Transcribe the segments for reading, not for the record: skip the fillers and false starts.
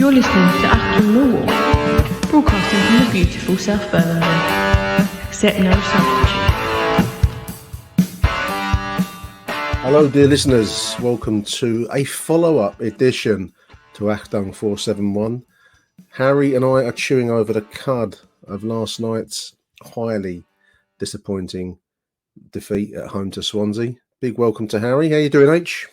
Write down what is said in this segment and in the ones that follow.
You're listening to Achtung Millwall, broadcasting from the beautiful South Birmingham. Accept no substitute. Hello, dear listeners. Welcome to a follow-up edition to Achtung 471. Harry and I are chewing over the cud of last night's highly disappointing defeat at home to Swansea. Big welcome to Harry. How you doing, H?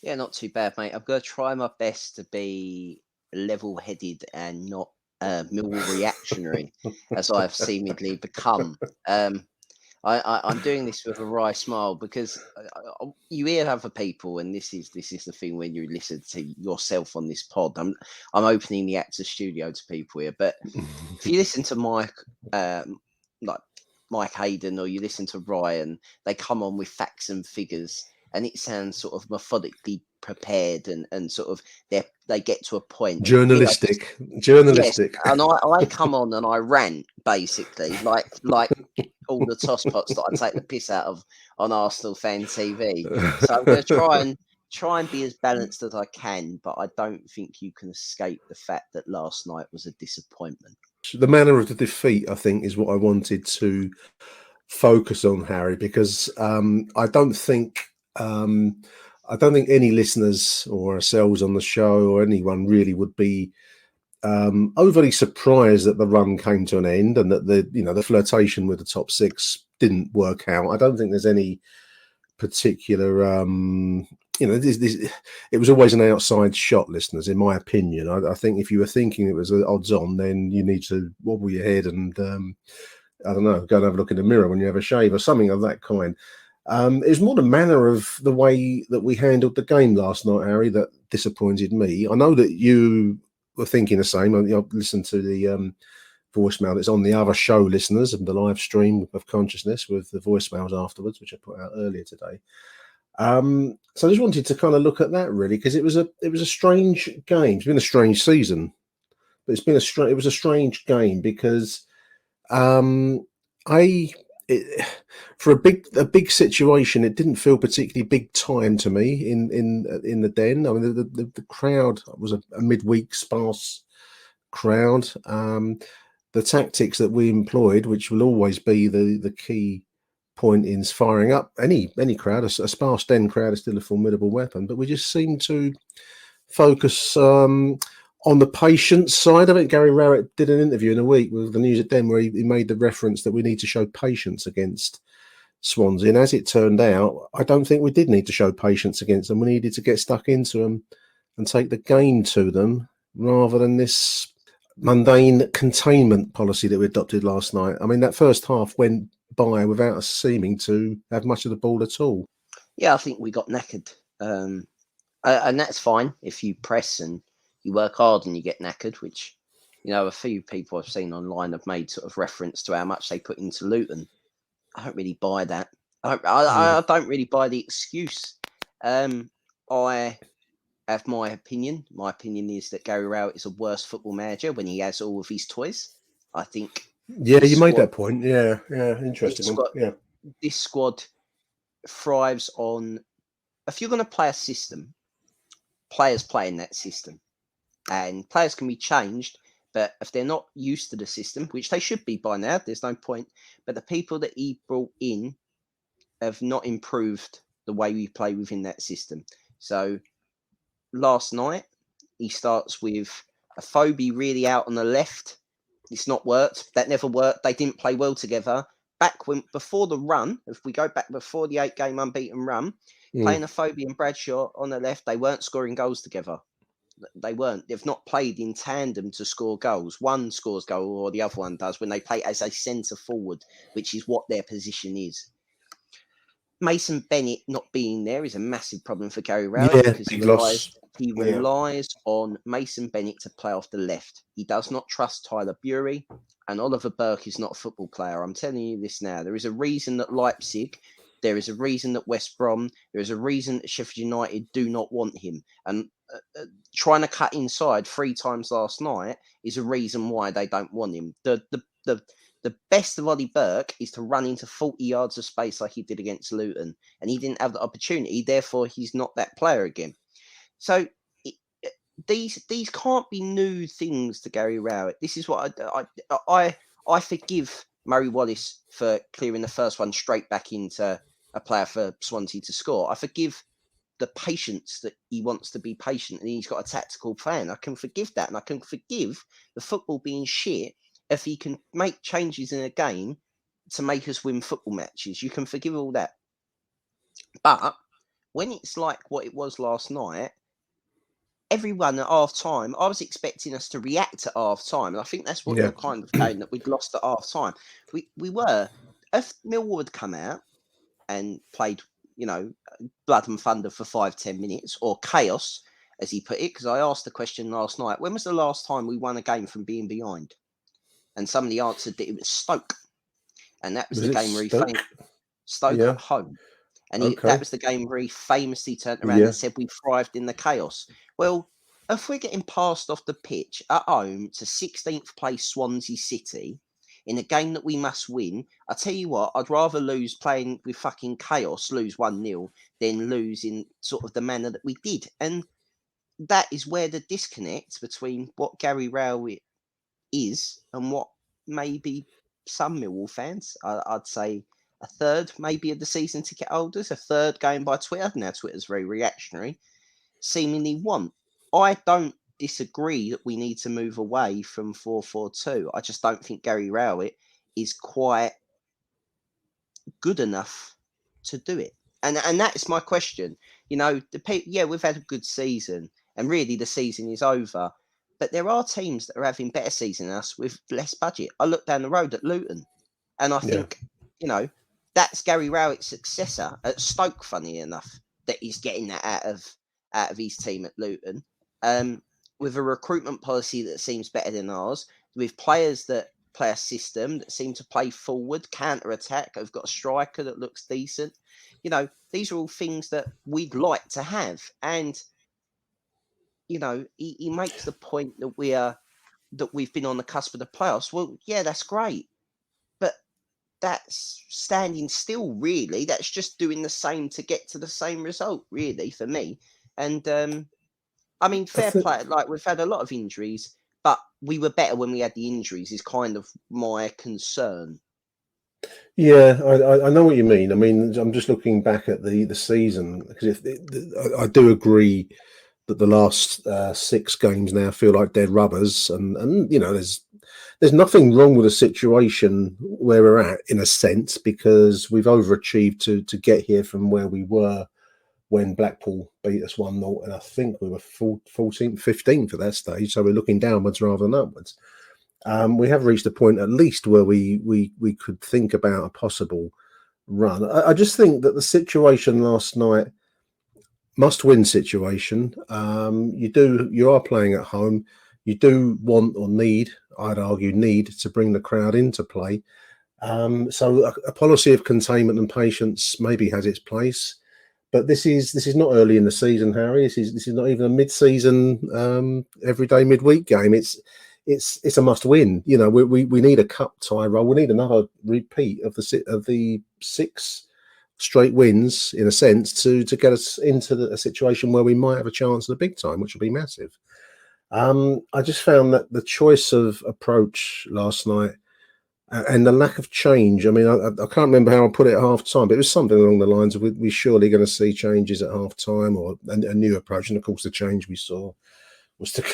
Yeah, not too bad, mate. I'm going to try my best to be level-headed and not Millwall reactionary, as I've seemingly become. I'm doing this with a wry smile because you hear other people, and this is the thing when you listen to yourself on this pod. I'm opening the Actors Studio to people here, but if you listen to Mike Hayden, or you listen to Ryan, they come on with facts and figures, and it sounds sort of methodically prepared and sort of they get to a point. Journalistic. Yes, and I come on and I rant basically like all the tosspots that I take the piss out of on Arsenal Fan TV. So I'm going to try and be as balanced as I can, but I don't think you can escape the fact that last night was a disappointment. The manner of the defeat, I think, is what I wanted to focus on, Harry, because I don't think any listeners or ourselves on the show or anyone really would be overly surprised that the run came to an end and that the flirtation with the top six didn't work out. I don't think there's any particular it was always an outside shot, listeners, in my opinion. I think if you were thinking it was odds on, then you need to wobble your head and I don't know, go and have a look in the mirror when you have a shave or something of that kind. It was more the manner of the way that we handled the game last night, Harry, that disappointed me. I know that you were thinking the same. I listened to the voicemail that's on the other show, listeners, and the live stream of Consciousness with the voicemails afterwards, which I put out earlier today. So I just wanted to kind of look at that, really, because it was a strange game. It's been a strange season, but it was a strange game because for a big situation, it didn't feel particularly big time to me in the Den. I mean, the crowd was a midweek sparse crowd. The tactics that we employed, which will always be the key point in firing up any crowd, a sparse Den crowd is still a formidable weapon, but we just seem to focus on the patience side of it. Gary Rowett did an interview in a week with the News at Den where he made the reference that we need to show patience against Swansea. And as it turned out, I don't think we did need to show patience against them. We needed to get stuck into them and take the game to them rather than this mundane containment policy that we adopted last night. I mean, that first half went by without us seeming to have much of the ball at all. Yeah, I think we got knackered. And that's fine if you press and you work hard and you get knackered, which, a few people I've seen online have made sort of reference to how much they put into Luton. I don't really buy that. I don't really buy the excuse. I have my opinion. My opinion is that Gary Rowett is a worse football manager when he has all of his toys. I think. Yeah, you made that point. Yeah, interesting. This squad thrives on, if you're going to play a system, players play in that system. And players can be changed, but if they're not used to the system, which they should be by now, there's no point. But the people that he brought in have not improved the way we play within that system. So last night, he starts with a Phobie really out on the left. It's not worked. That never worked. They didn't play well together. Before the run, if we go back before the 8-game unbeaten run, playing a Phobie and Bradshaw on the left, they weren't scoring goals together. They weren't. They've not played in tandem to score goals. One scores goal or the other one does when they play as a centre forward, which is what their position is. Mason Bennett not being there is a massive problem for Gary Rowett because he relies on Mason Bennett to play off the left. He does not trust Tyler Bury, and Oliver Burke is not a football player. I'm telling you this now. There is a reason that Leipzig, there is a reason that West Brom, there is a reason that Sheffield United do not want him. And trying to cut inside 3 times last night is a reason why they don't want him. The best of Ollie Burke is to run into 40 yards of space like he did against Luton, and he didn't have the opportunity. Therefore, he's not that player again. So these can't be new things to Gary Rowett. This is what I forgive Murray Wallace for clearing the first one straight back into a player for Swansea to score. I forgive the patience that he wants to be patient and he's got a tactical plan. I can forgive that, and I can forgive the football being shit if he can make changes in a game to make us win football matches. You can forgive all that. But when it's like what it was last night, everyone at half time, I was expecting us to react at half time. And I think that's what you're kind of saying, that we'd lost at half time. We were. If Millwall had come out and played, blood and thunder for 5-10 minutes, or chaos, as he put it, because I asked the question last night, when was the last time we won a game from being behind? And somebody answered that it was Stoke. And that was the game where he Stoke at home. And that was the game where he famously turned around and said we thrived in the chaos. Well, if we're getting passed off the pitch at home to 16th place Swansea City in a game that we must win, I tell you what, I'd rather lose playing with fucking chaos, lose 1-0, than lose in sort of the manner that we did. And that is where the disconnect between what Gary Rowett is and what maybe some Millwall fans, I'd say, a third maybe of the season ticket holders, a third going by Twitter. Now Twitter's very reactionary, seemingly want. I don't disagree that we need to move away from 4-4-2. I just don't think Gary Rowett is quite good enough to do it. And that's my question. We've had a good season, and really the season is over. But there are teams that are having better season than us with less budget. I look down the road at Luton, and I think, that's Gary Rowett's successor at Stoke, funny enough, that he's getting that out of his team at Luton. With a recruitment policy that seems better than ours, with players that play a system that seem to play forward, counter-attack, have got a striker that looks decent. These are all things that we'd like to have. And, he makes the point that we've been on the cusp of the playoffs. Well, yeah, that's great. But that's standing still, really. That's just doing the same to get to the same result, really, for me. And, fair play. Like, we've had a lot of injuries, but we were better when we had the injuries, is kind of my concern. Yeah, I know what you mean. I mean, I'm just looking back at the season, because I do agree that the last 6 games now feel like dead rubbers, and there's nothing wrong with the situation where we're at, in a sense, because we've overachieved to get here from where we were when Blackpool beat us 1-0, and I think we were 14th, 15th at that stage, so we're looking downwards rather than upwards. We have reached a point, at least, where we could think about a possible run. I just think that the situation last night, must-win situation. You are playing at home. You do want, or need, I'd argue, to bring the crowd into play. So a policy of containment and patience maybe has its place. But this is not early in the season, Harry. This is not even a mid-season, everyday midweek game. It's a must-win. We need a cup tie roll. We need another repeat of the 6 straight wins, in a sense, to get us into a situation where we might have a chance at the big time, which will be massive. I just found that the choice of approach last night and the lack of change. I mean, I can't remember how I put it at half time, but it was something along the lines of we're surely going to see changes at half time, or a new approach. And of course, the change we saw was to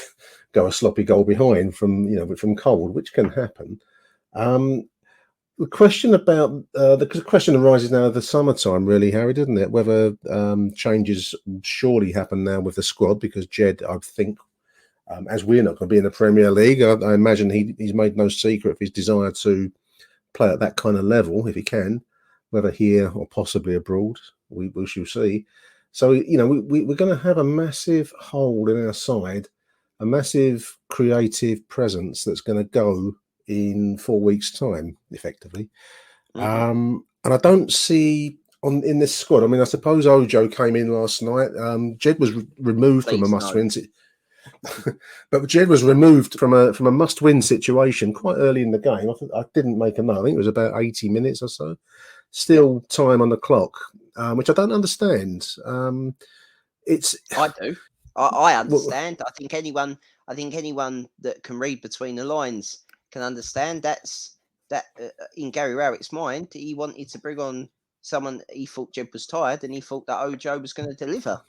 go a sloppy goal behind from cold, which can happen. The question about the question arises now of the summertime, really, Harry, doesn't it? Whether changes surely happen now with the squad, because Jed, I think, as we're not going to be in the Premier League, I imagine he's made no secret of his desire to play at that kind of level if he can, whether here or possibly abroad. We shall see. So, we're going to have a massive hole in our side, a massive creative presence that's going to go in 4 weeks' time, effectively. And I don't see in this squad. I mean, I suppose Ojo came in last night. Jed was removed from a must-win. But Jed was removed from a must-win situation quite early in the game. I didn't make a note. I think it was about 80 minutes or so. Still time on the clock, which I don't understand. I do. I Well, understand. I think anyone that can read between the lines can understand that in Gary Rowett's mind, he wanted to bring on someone he thought Jeb was tired, and he thought that Ojo was going to deliver.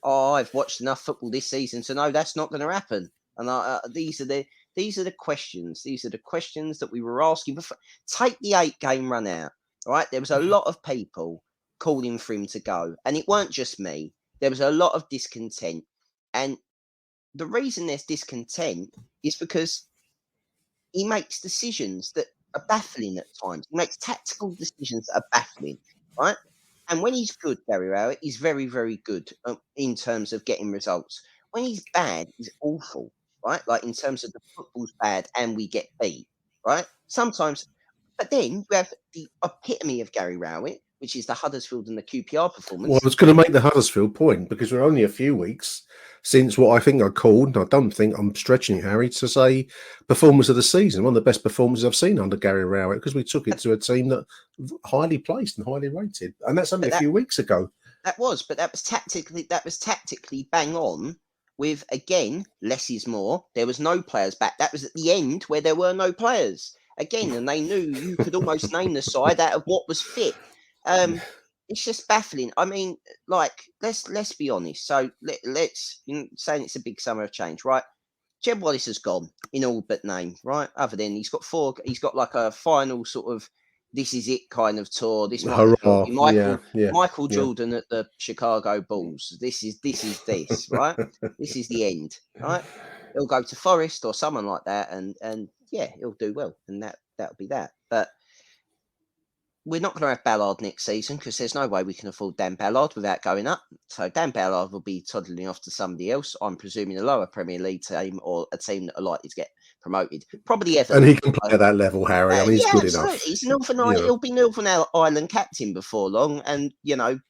I've watched enough football this season to know that's not going to happen. And these are the questions. These are the questions that we were asking before. Take the 8-game run out. Right, there was a lot of people calling for him to go, and it weren't just me. There was a lot of discontent, and the reason there's discontent is because he makes decisions that are baffling at times. He makes tactical decisions that are baffling, right? And when he's good, Gary Rowett, he's very, very good in terms of getting results. When he's bad, he's awful, right? Like in terms of the football's bad and we get beat, right? Sometimes, but then you have the epitome of Gary Rowett, which is the Huddersfield and the QPR Well, performance. I was going to make the Huddersfield point because we're only a few weeks since what I think I called, and I don't think I'm stretching it, Harry, to say performance of the season, one of the best performances I've seen under Gary Rowett, because we took it to a team that highly placed and highly rated, and that's only a few weeks ago. That was tactically bang on. With again, less is more. There was no players back. That was at the end where there were no players again, and they knew you could almost name the side out of what was fit. It's just baffling. I mean, like let's be honest. So let's saying it's a big summer of change, right? Jeb Wallace has gone in all but name, right? Other than he's got like a final sort of this is it kind of tour. This might as well be Michael Jordan at the Chicago Bulls. This is this, right? This is the end, right? He'll go to Forest or someone like that, and yeah, he'll do well, and that'll be that. But we're not going to have Ballard next season because there's no way we can afford Dan Ballard without going up. So Dan Ballard will be toddling off to somebody else. I'm presuming a lower Premier League team or a team that are likely to get promoted. Probably Everton. And he can play at that level, Harry. I mean, he's good enough. He's he'll be Northern Ireland captain before long. And,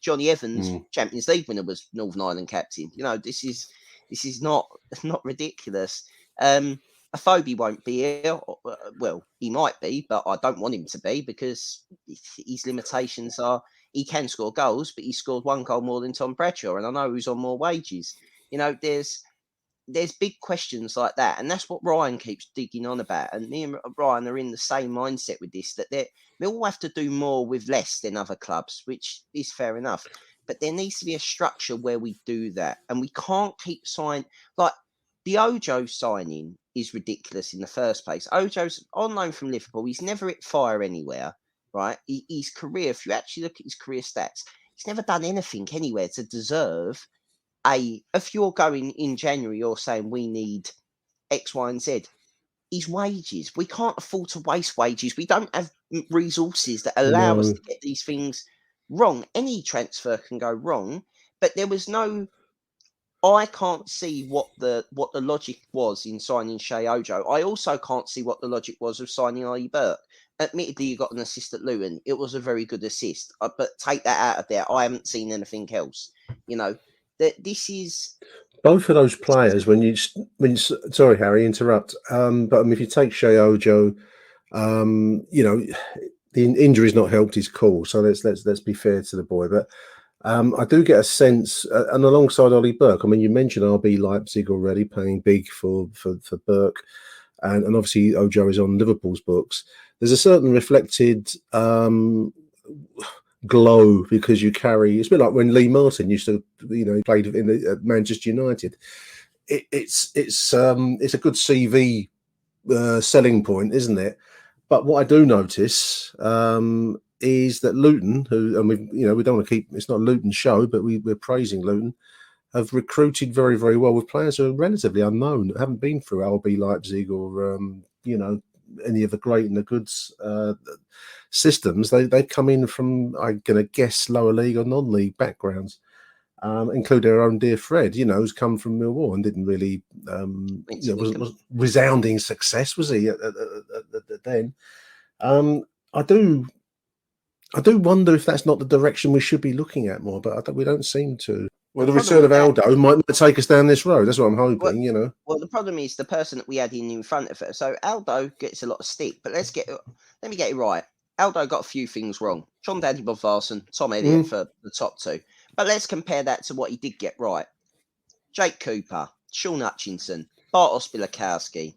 Johnny Evans, Champions League winner, was Northern Ireland captain. This is not ridiculous. Afobe won't be here. Well, he might be, but I don't want him to be because his limitations are he can score goals, but he scored 1 goal more than Tom Bradshaw, and I know he's on more wages. There's big questions like that, and that's what Ryan keeps digging on about. And me and Ryan are in the same mindset with this, that they all have to do more with less than other clubs, which is fair enough. But there needs to be a structure where we do that, and we can't keep signing like the Ojo signing is ridiculous in the first place. Ojo's on loan from Liverpool. He's never hit fire anywhere, right? His career, if you actually look at his career stats, he's never done anything anywhere to deserve if you're going in January, you're saying we need X, Y, and Z. His wages, we can't afford to waste wages. We don't have resources that allow us to get these things wrong. Any transfer can go wrong, but there was no. I can't see what the logic was in signing Shea Ojo. I also can't see what the logic was of signing Ollie Burke. Admittedly, you got an assist at Luton. It was a very good assist, but take that out of there. I haven't seen anything else. That this is both of those players. Sorry, Harry, interrupt. But I mean, if you take Shea Ojo, the injury's not helped his call. So let's be fair to the boy, but. I do get a sense, and alongside Ollie Burke, I mean, you mentioned RB Leipzig already, paying big for Burke, and obviously Ojo is on Liverpool's books. There's a certain reflected glow because you carry. It's a bit like when Lee Martin used to, he played in Manchester United. It's a good CV selling point, isn't it? But what I do notice. Is that Luton, we don't want to keep, it's not Luton's show, but we're praising Luton, have recruited very, very well with players who are relatively unknown, that haven't been through RB Leipzig or, any of the great and the goods systems. They come in from, I'm going to guess, lower league or non-league backgrounds, including our own dear Fred, who's come from Millwall and didn't really, was resounding success, was he, at then? I do wonder if that's not the direction we should be looking at more, but we don't seem to. Well, the return of Aldo might take us down this road. That's what I'm hoping, Well, the problem is the person that we had in front of it. So Aldo gets a lot of stick, but let me get it right. Aldo got a few things wrong. John Daddy Bob Varson, Tom Elliott for the top two. But let's compare that to what he did get right. Jake Cooper, Sean Hutchinson, Bartosz Bilakowski,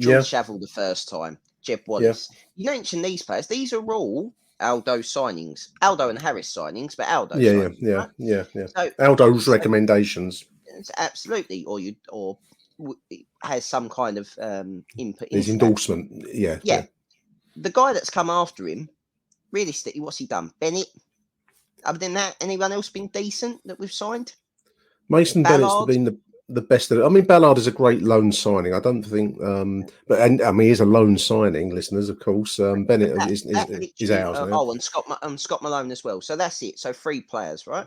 George Saville the first time, Jeb Wallace. You mentioned these players. These are all Aldo signings. Aldo and Harris signings, but Aldo signings. Yeah. So, Aldo's recommendations. Absolutely. Or it has some kind of input His into endorsement. that. Yeah. The guy that's come after him, realistically, what's he done? Bennett? Other than that, anyone else been decent that we've signed? Mason Bennett's been the best of it. I mean, Ballard is a great loan signing. I don't think, he's a loan signing, listeners, of course. Bennett is ours now. Oh, and Scott Malone as well. So that's it. So 3 players, right?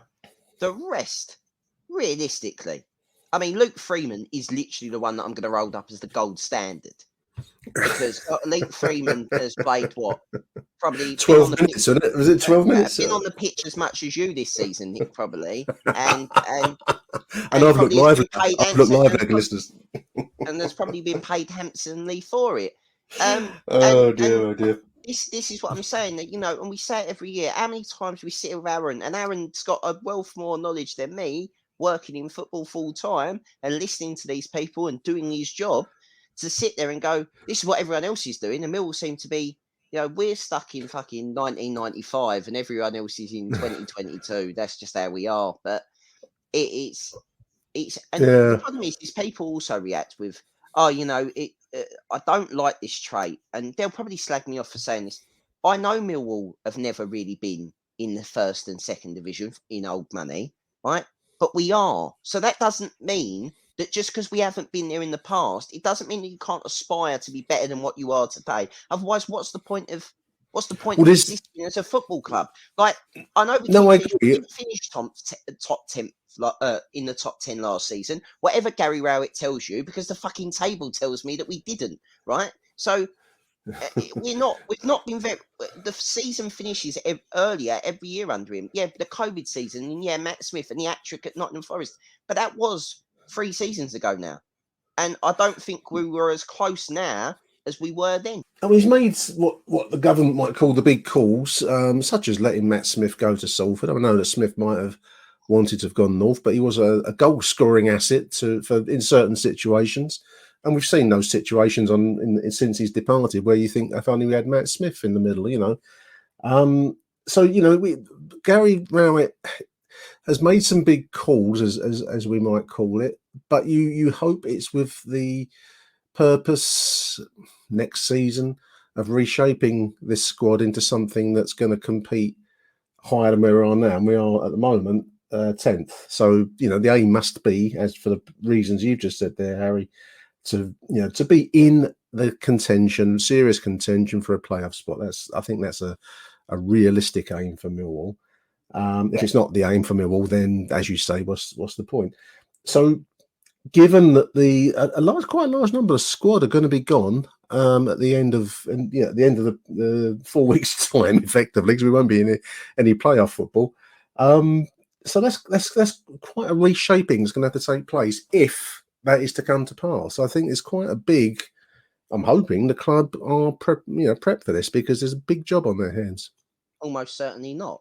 The rest, realistically, I mean, Luke Freeman is literally the one that I'm going to roll up as the gold standard. Because Luke Freeman has played what? Probably 12 minutes, isn't it? Was it 12 minutes? Been on the pitch as much as you this season, Nick, probably. And I've looked live. I've looked live, listeners. And there's probably been paid handsomely for it. Oh dear. This is what I'm saying, that, and we say it every year. How many times we sit with Aaron, and Aaron's got a wealth more knowledge than me, working in football full time and listening to these people and doing his job, to sit there and go, this is what everyone else is doing. And Millwall seem to be, we're stuck in fucking 1995 and everyone else is in 2022. That's just how we are. But the problem is people also react with, I don't like this trait. And they'll probably slag me off for saying this. I know Millwall have never really been in the first and second division in old money, right? But we are. So that doesn't mean that just because we haven't been there in the past, it doesn't mean that you can't aspire to be better than what you are today. Otherwise, what's the point of existing as a football club? Like, I know we didn't finish top 10 in the top 10 last season. Whatever Gary Rowett tells you, because the fucking table tells me that we didn't, right? So we've not been very. The season finishes earlier every year under him. Yeah, the COVID season, and Matt Smith and the hat-trick at Nottingham Forest, but that was 3 seasons ago now, and I don't think we were as close now as we were then. I mean, he's made what the government might call the big calls, such as letting Matt Smith go to Salford. I know that Smith might have wanted to have gone north, but he was a goal-scoring asset in certain situations, and we've seen those situations since he's departed, where you think if only we had Matt Smith in the middle, Gary Rowett has made some big calls, as we might call it, but you hope it's with the purpose next season of reshaping this squad into something that's going to compete higher than where we are now. And we are at the moment 10th. So the aim must be, as for the reasons you've just said there, Harry, to be in the serious contention for a playoff spot. I think that's a realistic aim for Millwall. If it's not the aim for Millwall, then, as you say, what's the point? So, given that quite a large number of squad are going to be gone at the end of the 4 weeks' time, effectively, because we won't be in any playoff football. So that's quite a reshaping that's going to have to take place if that is to come to pass. I think it's quite a big. I'm hoping the club are prepped for this, because there's a big job on their hands. Almost certainly not.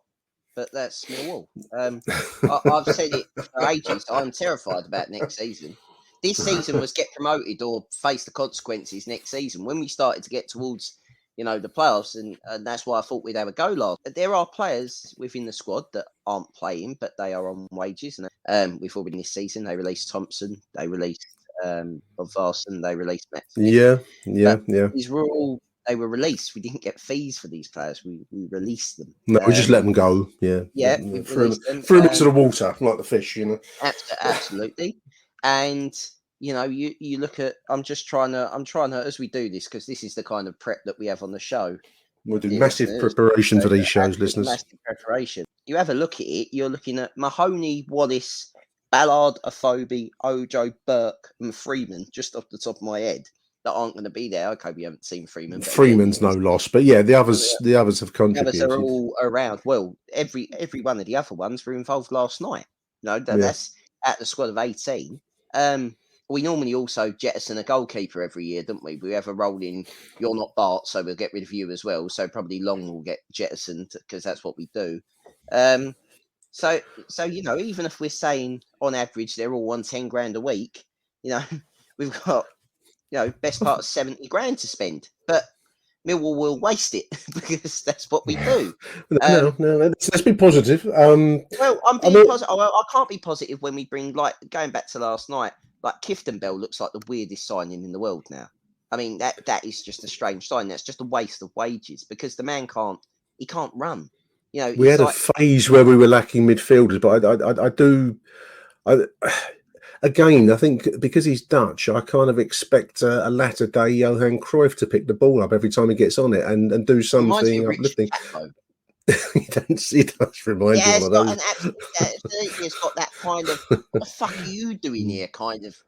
But that's Millwall. I've said it for ages. I'm terrified about next season. This season was get promoted or face the consequences next season. When we started to get towards, the playoffs, and that's why I thought we'd have a go last. There are players within the squad that aren't playing, but they are on wages. And we've already this season, they released Thompson, they released Varson, they released Matt Smith. Yeah. These were all. They were released. We didn't get fees for these players. We released them. No, we just let them go. Yeah. Threw them into the water like the fish. Absolutely. And you look at. I'm trying to as we do this, because this is the kind of prep that we have on the show. We'll do massive preparation for these shows, listeners. Massive preparation. You have a look at it. You're looking at Mahoney, Wallace, Ballard, Afobe, Ojo, Burke, and Freeman, just off the top of my head, that aren't going to be there. Okay, we haven't seen Freeman. Freeman's no loss, but the others have contributed. The others are all around. Well, every one of the other ones were involved last night. That's at the squad of 18. We normally also jettison a goalkeeper every year, don't we? We have a rolling, you're not Bart, so we'll get rid of you as well. So probably Long will get jettisoned, because that's what we do. So even if we're saying on average they're all on 10 grand a week, we've got best part of 70 grand to spend, but Millwall will waste it because that's what we do. No, let's be positive. Well, I'm being positive. I can't be positive when we bring, like, going back to last night, like Clifton Bell looks like the weirdest signing in the world now. I mean, that is just a strange sign. That's just a waste of wages because the man can't run. We had a phase where we were lacking midfielders, but again, I think because he's Dutch, I kind of expect a latter day Johan Cruyff to pick the ball up every time he gets on it and do something uplifting. He does remind you of one of those. Absolutely, it's got that kind of "what the fuck are you doing here" kind of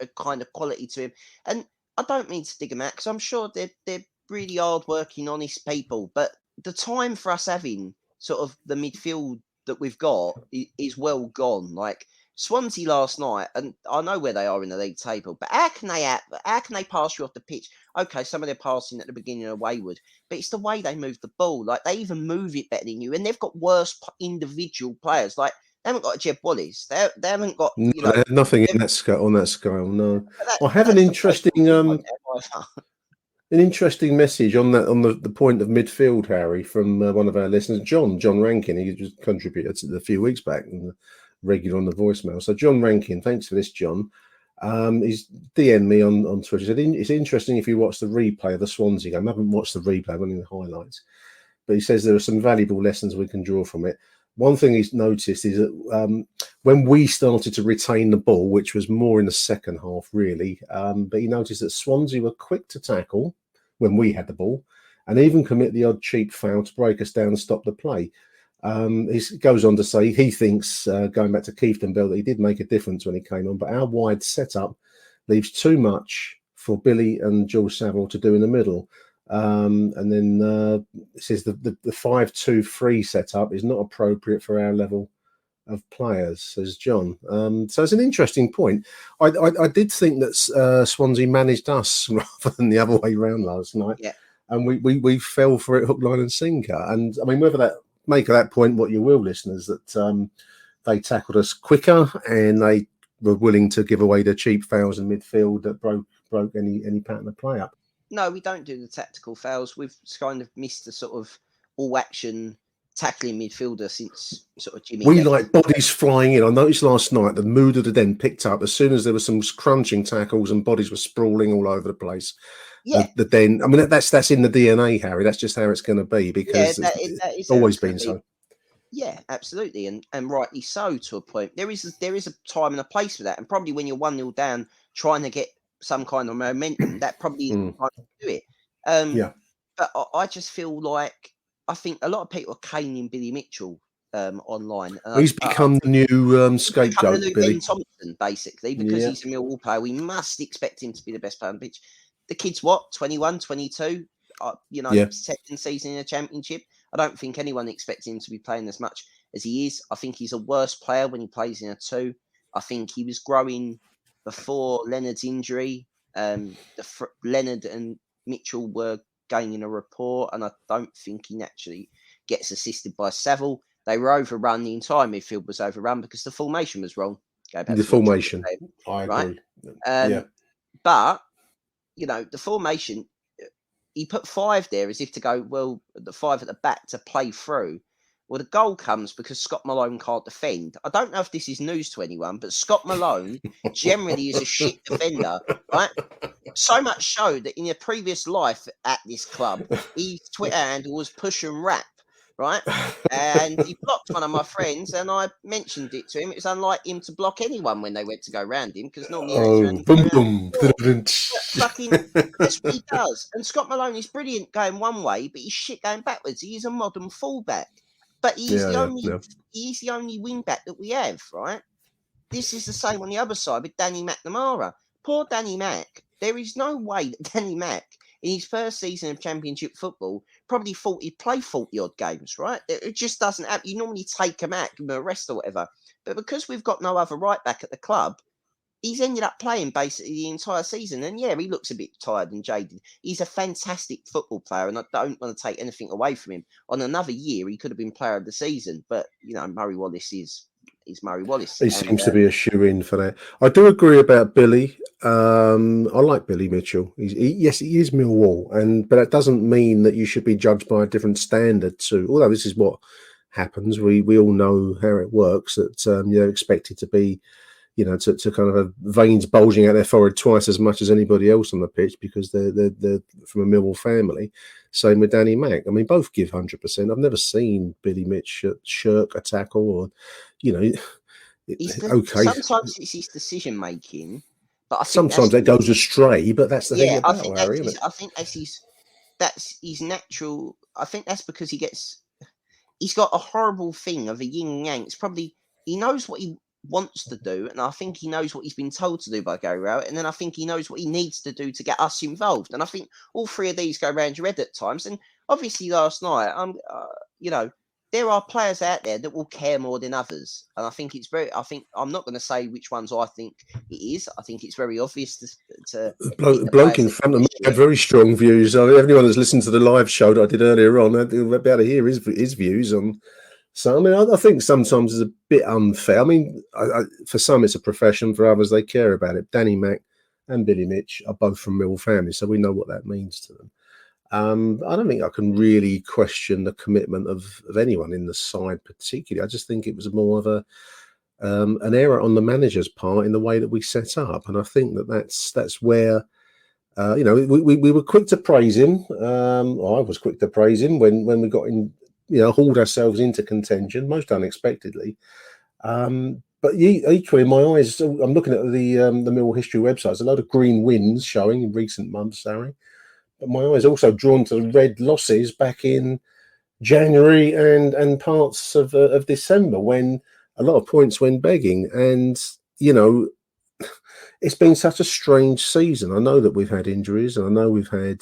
quality to him. And I don't mean to dig him out because I'm sure they're really hard-working, honest people. But the time for us having sort of the midfield that we've got is well gone. Like Swansea last night, and I know where they are in the league table, but how can they pass you off the pitch? Okay, some of their passing at the beginning are wayward, but it's the way they move the ball. Like they even move it better than you, and they've got worse individual players. Like they haven't got a Jeb Wallace. They haven't got they have nothing on that scale. No, I have an interesting message on the point of midfield, Harry, from one of our listeners, John Rankin. He just contributed a few weeks back and regular on the voicemail. So John Rankin, thanks for this, John. He's DM'd me on Twitter. He said it's interesting if you watch the replay of the Swansea game. I haven't watched the replay, I'm only the highlights. But he says there are some valuable lessons we can draw from it. One thing he's noticed is that when we started to retain the ball, which was more in the second half, really, but he noticed that Swansea were quick to tackle when we had the ball and even commit the odd cheap foul to break us down and stop the play. He goes on to say he thinks, going back to Clifton Bell, that he did make a difference when he came on, but our wide setup leaves too much for Billy and Jules Saville to do in the middle. And then it says the 5-2-3 setup is not appropriate for our level of players, says John. So it's an interesting point. I did think that Swansea managed us rather than the other way around last night. Yeah. And we fell for it hook, line and sinker. And I mean, whether that make of that point what you will, listeners, that they tackled us quicker and they were willing to give away the cheap fouls in midfield that broke any pattern of play up. No, we don't do the tactical fouls. We've kind of missed the sort of all-action tackling midfielder since sort of Jimmy. We like bodies flying in. I noticed last night the mood of the den picked up as soon as there were some crunching tackles and bodies were sprawling all over the place. Yeah, the den. I mean, that's in the DNA, Harry. That's just how it's going to be because it's always been so. Yeah, absolutely, and rightly so to a point. There is a time and a place for that, and probably when you're 1-0 down, trying to get some kind of momentum, that probably is the time to do it. Yeah, but I just feel like I think a lot of people are caning Billy Mitchell online. He's become the new scapegoat, the new Billy Ben Thompson, basically, because he's a Millwall player. We must expect him to be the best player on the pitch. The kid's what, 21, 22? Second season in a championship. I don't think anyone expects him to be playing as much as he is. I think he's a worse player when he plays in a 2. I think he was growing before Leonard's injury. Leonard and Mitchell were gaining a rapport, and I don't think he naturally gets assisted by Saville. They were overrun. The entire midfield was overrun because the formation was wrong. The formation, I agree. But the formation, he put 5 there as if to go, well, the 5 at the back to play through. Well, the goal comes because Scott Malone can't defend. I don't know if this is news to anyone, but Scott Malone generally is a shit defender, right? So much so that in a previous life at this club, his Twitter handle was Push and Rap, right? And he blocked one of my friends, and I mentioned it to him. It's unlike him to block anyone when they went to go round him, because normally fucking that's what he does. And Scott Malone is brilliant going one way, but he's shit going backwards. He is a modern fullback, but he's he's the only wing back that we have, right? This is the same on the other side with Danny McNamara. Poor Danny Mac. There is no way that Danny Mac, in his first season of Championship football, probably thought he'd play 40-odd games, right? It just doesn't happen. You normally take him out, give him a rest or whatever. But because we've got no other right back at the club, he's ended up playing basically the entire season. And yeah, he looks a bit tired and jaded. He's a fantastic football player, and I don't want to take anything away from him. On another year, he could have been player of the season. But, Murray Wallace is is Murray Wallace. He seems to be a shoe-in for that. I do agree about Billy. I like Billy Mitchell. Yes, he is Millwall, but that doesn't mean that you should be judged by a different standard too. Although this is what happens, we all know how it works. That you're expected to be, to kind of have veins bulging out their forehead twice as much as anybody else on the pitch because they're from a Millwall family. Same with Danny Mack. I mean, both give 100%. I've never seen Billy Mitch shirk a tackle or, okay. Sometimes it's his decision making, but I think sometimes it goes astray. But that's the thing about Harry, isn't it? I think that's his natural. I think that's because he's got a horrible thing of a yin and yang. It's probably he knows what he wants to do, and I think he knows what he's been told to do by Gary Rowett, and then I think he knows what he needs to do to get us involved. And I think all three of these go round your head at times. And obviously, last night, there are players out there that will care more than others, and I think I'm not going to say which ones I think it is. I think it's very obvious to the bloke in front of me had very strong views. Anyone that's listened to the live show that I did earlier on, they'll be able to hear his views on. So, I mean, I think sometimes it's a bit unfair. I mean, for some, it's a profession. For others, they care about it. Danny Mack and Billy Mitch are both from Millwall families, so we know what that means to them. I don't think I can really question the commitment of anyone in the side particularly. I just think it was more of an error on the manager's part in the way that we set up. And I think that's where, we were quick to praise him. I was quick to praise him when we got in, hauled ourselves into contention, most unexpectedly. But equally, in my eyes, I'm looking at the Millwall history website. There's a load of green wins showing in recent months, Harry. But my eyes also drawn to the red losses back in January and parts of December when a lot of points went begging. And, it's been such a strange season. I know that we've had injuries and I know we've had,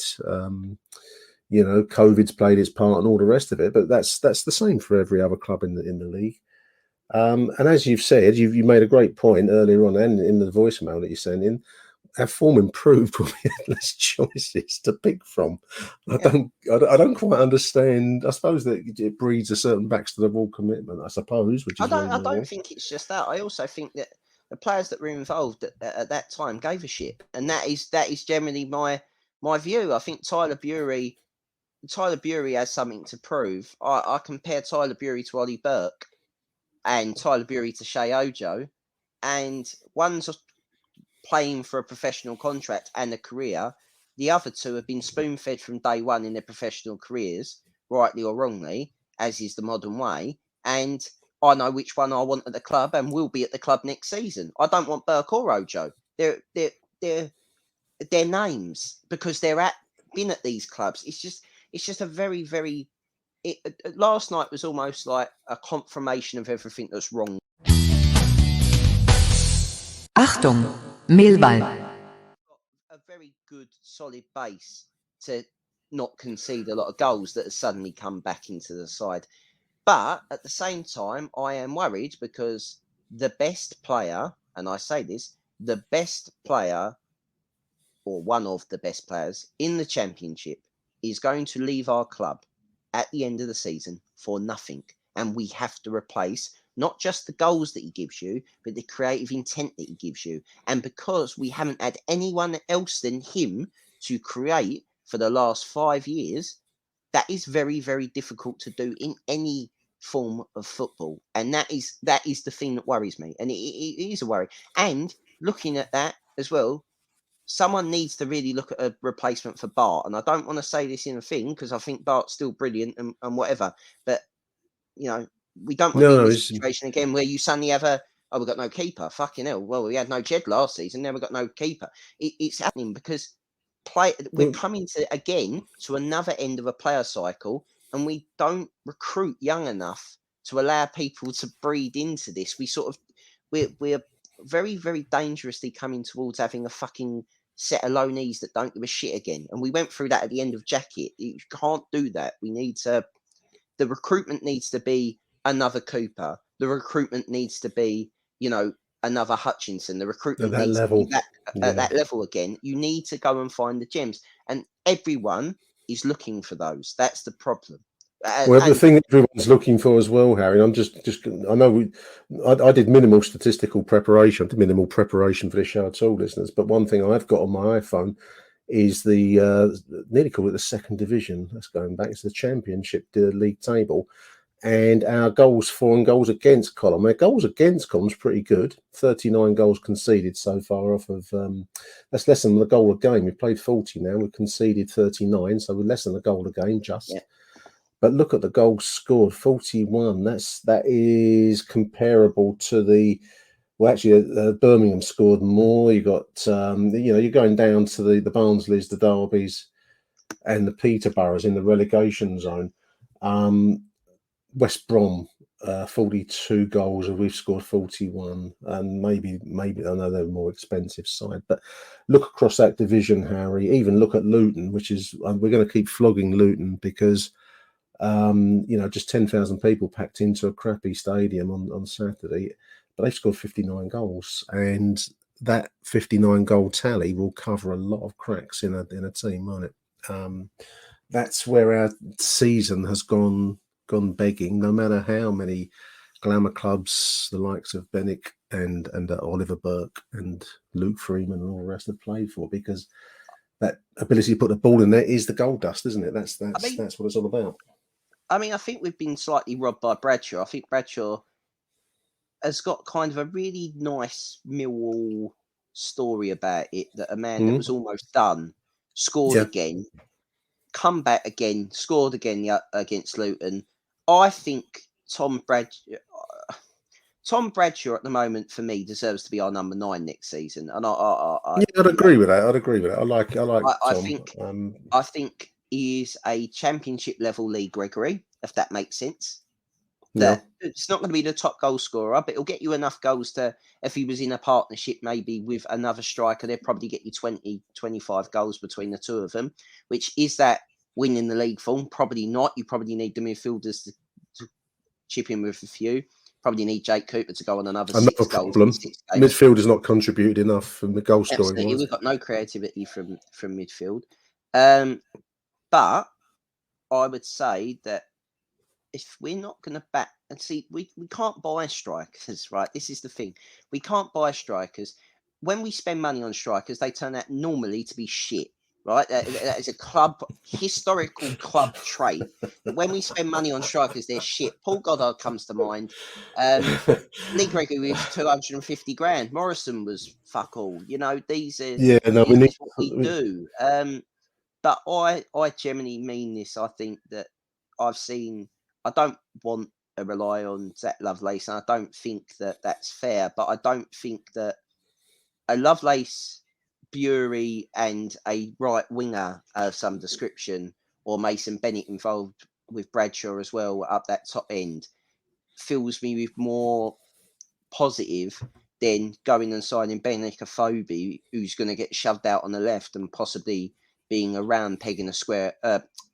COVID's played its part and all the rest of it, but that's the same for every other club in the league. And as you've said, you made a great point earlier on and in the voicemail that you sent in. Our form improved when we had less choices to pick from. I don't quite understand. I suppose that it breeds a certain backs to the wall commitment. I suppose, which is I don't think it's just that. I also think that the players that were involved at that time gave a shit, and that is generally my view. I think Tyler Bury has something to prove. I compare Tyler Bury to Ollie Burke, and Tyler Bury to Shea Ojo, and one's playing for a professional contract and a career. The other two have been spoon-fed from day one in their professional careers, rightly or wrongly, as is the modern way. And I know which one I want at the club and will be at the club next season. I don't want Burke or Ojo. They're names because been at these clubs. It's just a very, very. Last night was almost like a confirmation of everything that's wrong. Achtung, Millwall. A very good, solid base to not concede a lot of goals that have suddenly come back into the side. But at the same time, I am worried because the best player, and I say this, the best player or one of the best players in the Championship is going to leave our club at the end of the season for nothing. And we have to replace not just the goals that he gives you, but the creative intent that he gives you. And because we haven't had anyone else than him to create for the last 5 years, that is very, very difficult to do in any form of football. And that is the thing that worries me. And it is a worry. And looking at that as well, someone needs to really look at a replacement for Bart. And I don't want to say this in a thing because I think Bart's still brilliant and whatever. But, we don't want to be in this situation again where you suddenly have we've got no keeper. Fucking hell. Well, we had no Jed last season. Now we've got no keeper. It's happening because we're coming to another end of a player cycle and we don't recruit young enough to allow people to breed into this. We're very, very dangerously coming towards having a fucking set of low knees that don't give a shit again. And we went through that at the end of Jacket. You can't do that. The recruitment needs to be another Cooper. The recruitment needs to be, another Hutchinson. The recruitment needs to be at that level again. You need to go and find the gems. And everyone is looking for those. That's the problem. Well, the And thing everyone's looking for as well, Harry. I'm just I know I did minimal statistical preparation. I did minimal preparation for this show at all, listeners. But one thing I've got on my iPhone is the nearly call it the second division. That's going back. It's the Championship league table, and our goals for and goals against column. Our goals against column's pretty good. 39 goals conceded so far off of. That's less than the goal a game. We've played 40 now. We've conceded 39, so we're less than a goal a game just. Yeah. But look at the goals scored, 41. That is comparable to the. Well, actually, Birmingham scored more. You got, you're going down to the Barnsleys, the Derbys, and the Peterboroughs in the relegation zone. West Brom, 42 goals, and we've scored 41. And maybe I know they're a more expensive side, but look across that division, Harry. Even look at Luton, which is we're going to keep flogging Luton because. Just 10,000 people packed into a crappy stadium on Saturday, but they've scored 59 goals, and that 59 goal tally will cover a lot of cracks in a team, won't it? That's where our season has gone begging. No matter how many glamour clubs the likes of Benwick and Oliver Burke and Luke Freeman and all the rest have played for, because that ability to put the ball in there is the gold dust, isn't it? That's what it's all about. I mean, I think we've been slightly robbed by Bradshaw. I think Bradshaw has got kind of a really nice Millwall story about it, that a man that was almost done scored again, come back again, scored again against Luton. I think Tom Bradshaw at the moment, for me, deserves to be our number 9 next season. And I'd agree with that. I like Tom. I think he is a Championship level Lee Gregory, if that makes sense. That it's not going to be the top goal scorer, but it'll get you enough goals to, if he was in a partnership maybe with another striker, they'd probably get you 20, 25 goals between the two of them, which is that winning the league form? Probably not. You probably need the midfielders to chip in with a few. Probably need Jake Cooper to go on another 6 goals. Problem. Midfield has not contributed enough from the goal scoring. Absolutely. We've got no creativity from midfield. But I would say that if we're not going to back, and see, we can't buy strikers, right? This is the thing. We can't buy strikers. When we spend money on strikers, they turn out normally to be shit, right? That is a historical club trait. When we spend money on strikers, they're shit. Paul Goddard comes to mind. Lee Gregory was 250 grand. Morrison was fuck all. These are what we do. But I genuinely mean this. I think that I don't want to rely on Zach Lovelace, and I don't think that that's fair. But I don't think that a Lovelace, Bury, and a right winger of some description, or Mason Bennett involved with Bradshaw as well up that top end, fills me with more positive than going and signing Benik Afobe, who's going to get shoved out on the left and possibly being a round peg in a square,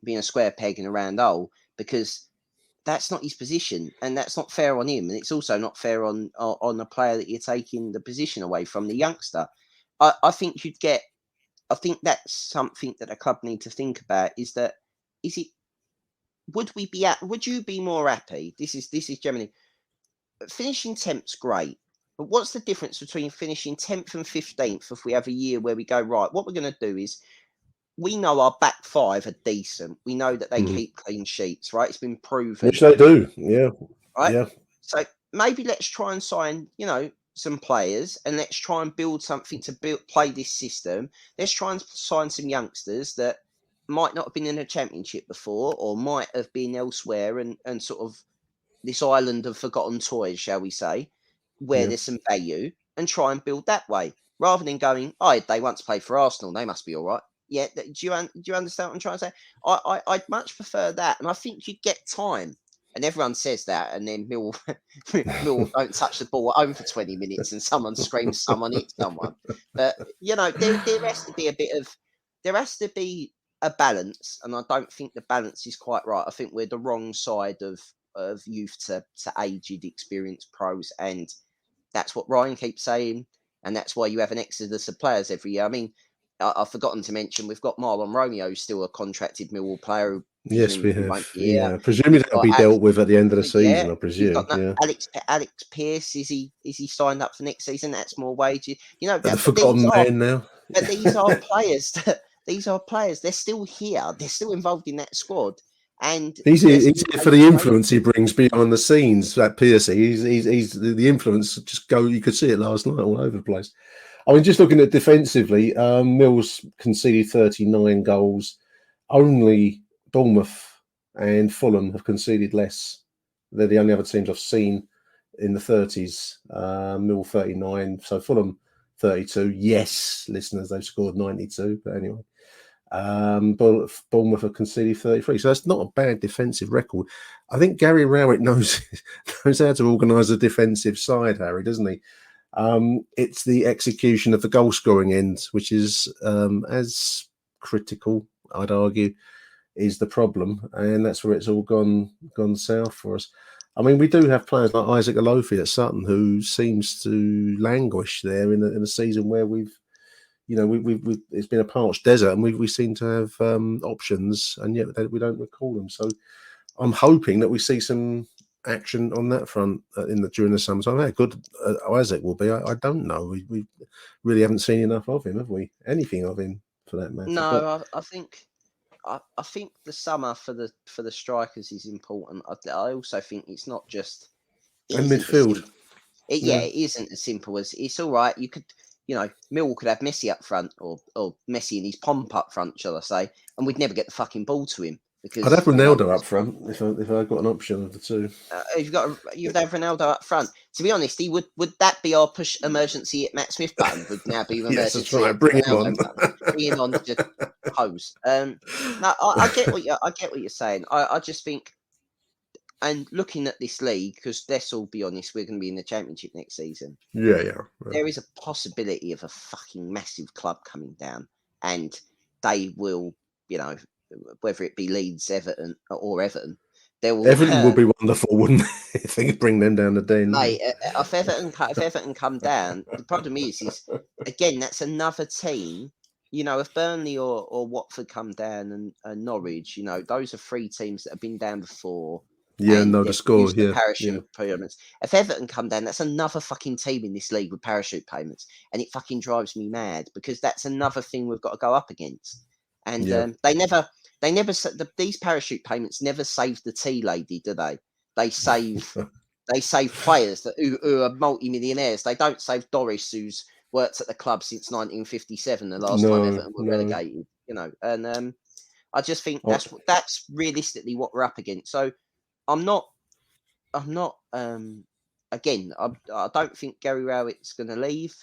being a square peg in a round hole, because that's not his position, and that's not fair on him, and it's also not fair on the player that you're taking the position away from, the youngster. I think that's something that a club need to think about. Would you be more happy? This is generally finishing 10th's great, but what's the difference between finishing 10th and 15th if we have a year where we go, right, what we're going to do is, we know our back 5 are decent. We know that they keep clean sheets, right? It's been proven. Which they do, yeah. Right? Yeah. So maybe let's try and sign, some players, and let's try and build something to play this system. Let's try and sign some youngsters that might not have been in a championship before, or might have been elsewhere, and sort of this island of forgotten toys, shall we say, where there's some value, and try and build that way, rather than going, they once played for Arsenal, they must be all right. Yeah, do you understand what I'm trying to say? I'd much prefer that, and I think you'd get time. And everyone says that, and then Millwall don't touch the ball at home for 20 minutes, and someone screams, someone hits someone. But there has to be a balance, and I don't think the balance is quite right. I think we're the wrong side of youth to aged, experienced pros, and that's what Ryan keeps saying, and that's why you have an exodus of players every year. I mean, I've forgotten to mention we've got Marlon Romeo, still a contracted Millwall player, who Yes, we presumably have. won't be here. Yeah, presumably You've that'll got be dealt with at the end of the season. I You've presume. got Yeah, Alex Pearce. Is he signed up for next season? That's more wages. You know, the but these forgotten are man now. players. These are players. They're still here. They're still involved in that squad, and He's they're here still for the taking influence he brings behind the scenes. That Piercy, he's the influence. Just go. You could see it last night all over the place. I mean, just looking at defensively, Mills conceded 39 goals. Only Bournemouth and Fulham have conceded less. They're the only other teams I've seen in the 30s. Mill 39, so Fulham 32. Yes, listeners, they've scored 92. But anyway. Bournemouth have conceded 33, so that's not a bad defensive record. I think Gary Rowett knows how to organise a defensive side, Harry, doesn't he? It's the execution of the goal scoring end, which is as critical, I'd argue, is the problem, and that's where it's all gone south for us. I mean, we do have players like Isaac Alofi at Sutton who seems to languish there in a season where we've it's been a parched desert, and we seem to have options, and yet we don't recall them. So I'm hoping that we see some action on that front during the summer. So how good Isaac will be, I don't know. We really haven't seen enough of him, have we? Anything of him, for that matter. No, I think the summer for the strikers is important. I also think it's not just And midfield. It isn't as simple as it's all right. You could, Mill could have Messi up front or Messi and his pomp up front, shall I say, and we'd never get the fucking ball to him because I'd have Ronaldo up front if I got an option of the two. You'd have Ronaldo up front. To be honest, would that be our push emergency at Matt Smith button? Would now be emergency. Yes, that's right. Bring him on. Bring him on to just pose. No, I get what you're saying. I just think. And looking at this league, because let's all be honest, we're going to be in the Championship next season. Yeah. There is a possibility of a fucking massive club coming down, and they will, whether it be Leeds, Everton, Everton would be wonderful, wouldn't it? If they could bring them down the den. Mate, if Everton come down, the problem is again that's another team. If Burnley or Watford come down and Norwich, those are three teams that have been down before. Yeah, no, the score. Yeah, parachute payments. If Everton come down, that's another fucking team in this league with parachute payments, and it fucking drives me mad because that's another thing we've got to go up against. And these parachute payments never save the tea lady, do they? They save players who are multi-millionaires. They don't save Doris, who's worked at the club since 1957, the last time Everton were relegated. And I just think that's realistically what we're up against. So. I'm not. Again, I don't think Gary Rowett's going to leave.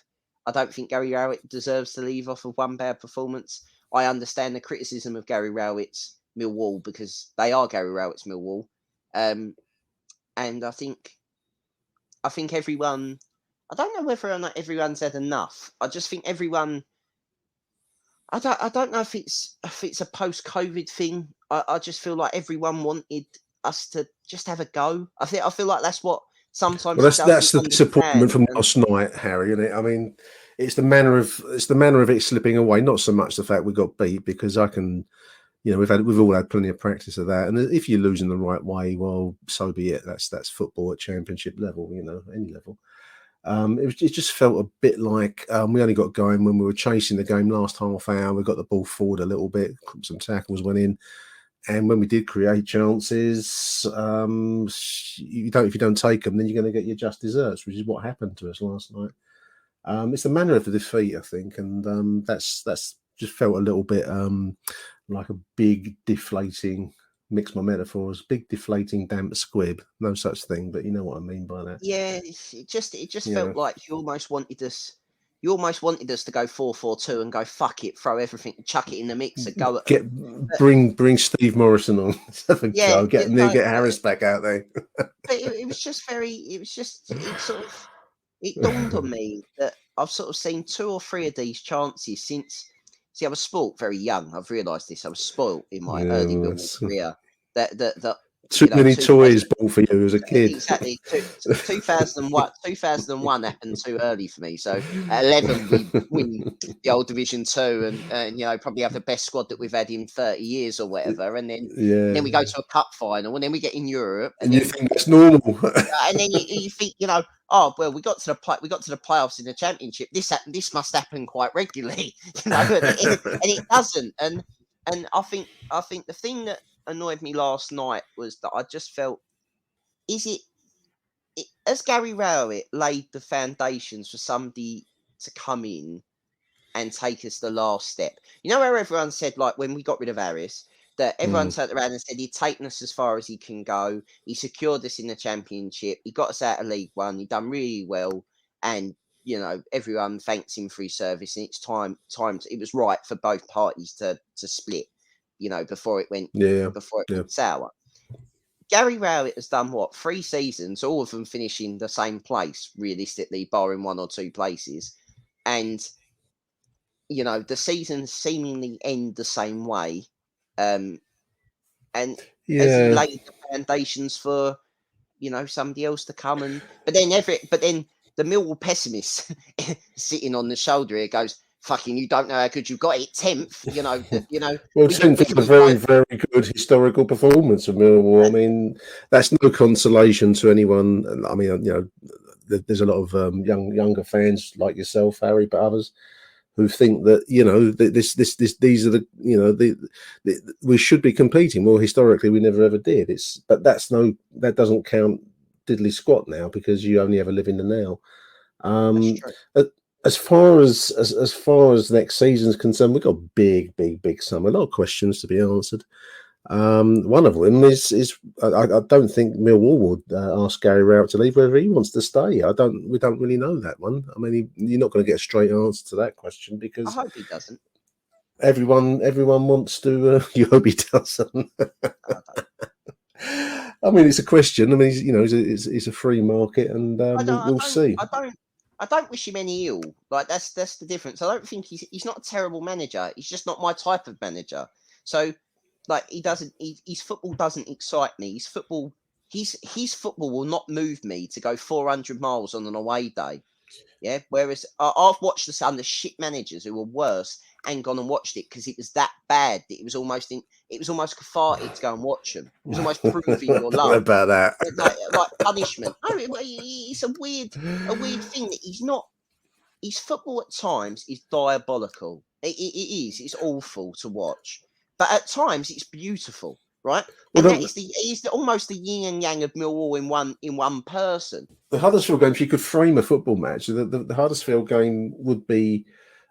I don't think Gary Rowett deserves to leave off of one bad performance. I understand the criticism of Gary Rowett's Millwall because they are Gary Rowett's Millwall, and I think everyone. I don't know whether or not everyone's had enough. I just think everyone. I don't know if it's a post-COVID thing. I just feel like everyone wanted us to just have a go. I feel like that's what sometimes. Well, that's the disappointment from last night, Harry. Isn't it? I mean, it's the manner of it slipping away. Not so much the fact we got beat, because I can, we've all had plenty of practice of that. And if you're losing the right way, well, so be it. That's football at Championship level. Any level. It just felt a bit like we only got going when we were chasing the game last half hour. We got the ball forward a little bit. Some tackles went in. And when we did create chances, if you don't take them, then you're going to get your just desserts, which is what happened to us last night. It's the manner of the defeat, I think, and that's just felt a little bit like a big deflating. Mix my metaphors. Big deflating damp squib. No such thing, but you know what I mean by that. Yeah, it just felt like you almost wanted us. You almost wanted us to go 4-4-2 and go fuck it, throw everything, chuck it in the mixer, go bring Steve Morrison on. Have a go. Get Harris back out there. But it was just it dawned on me that I've sort of seen 2 or 3 of these chances since. See, I was spoilt very young. I've realised this. I was spoilt in my early career. That Too many toys bought for you as a kid. Exactly. 2001 happened too early for me. So at 11, we win the old Division 2 and probably have the best squad that we've had in 30 years or whatever. And then we go to a cup final and then we get in Europe. And you think that's normal. And then you think, oh, well, we got to the playoffs in the Championship. This must happen quite regularly, and it doesn't. And I think the thing that annoyed me last night was that I just felt, has Gary Rowett laid the foundations for somebody to come in and take us the last step? You know where everyone said, like, when we got rid of Harris, that everyone turned around and said he'd taken us as far as he can go. He secured us in the Championship. He got us out of League One. He done really well. And, everyone thanks him for his service. And it's time. It was right for both parties to split, before it went sour. Gary Rowett has done 3 seasons, all of them finishing the same place, realistically, barring 1 or 2 places. And, the seasons seemingly end the same way. And has he laid the foundations for, somebody else to come but then the Millwall pessimist sitting on the shoulder here goes, fucking, you don't know how good you got it, 10th, Well, 10th is a very, very good historical performance of Millwall. I mean, that's no consolation to anyone. I mean, there's a lot of younger fans like yourself, Harry, but others who think that these are we should be competing. Well, historically, we never ever did. But that doesn't count diddly squat now because you only ever live in the now. As far as next season's concerned, we've got big summer. A lot of questions to be answered. One of them is I don't think Millwall would ask Gary Rowett to leave, whether he wants to stay. We don't really know that one. I mean, you're not going to get a straight answer to that question because I hope he doesn't. Everyone wants to. You hope he doesn't. I mean, it's a question. I mean, it's a free market, and we'll see. I don't wish him any ill. Like that's the difference. I don't think he's not a terrible manager. He's just not my type of manager. So, like, his football doesn't excite me. His football will not move me to go 400 miles on an away day. Yeah. Whereas I've watched some of the shit managers who were worse and gone and watched it because it was that bad that it was almost cathartic to go and watch them. It was almost proving your love. What about that? Like punishment. No, it's a weird thing that he's not. His football at times is diabolical. It is. It's awful to watch, but at times it's beautiful, right? And that is almost the yin and yang of Millwall in one person. The Huddersfield game, if you could frame a football match, the Huddersfield game would be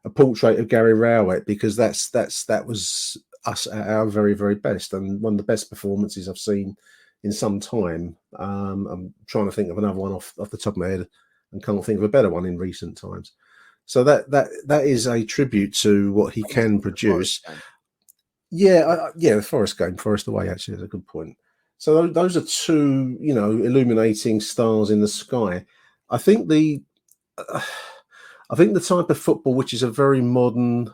a portrait of Gary Rowett because that was us at our very, very best and one of the best performances I've seen in some time. I'm trying to think of another one off the top of my head and can't think of a better one in recent times. So that is a tribute to what he can produce. The Forest game, Forest away, actually is a good point. So those are two, illuminating stars in the sky. I think the type of football, which is a very modern,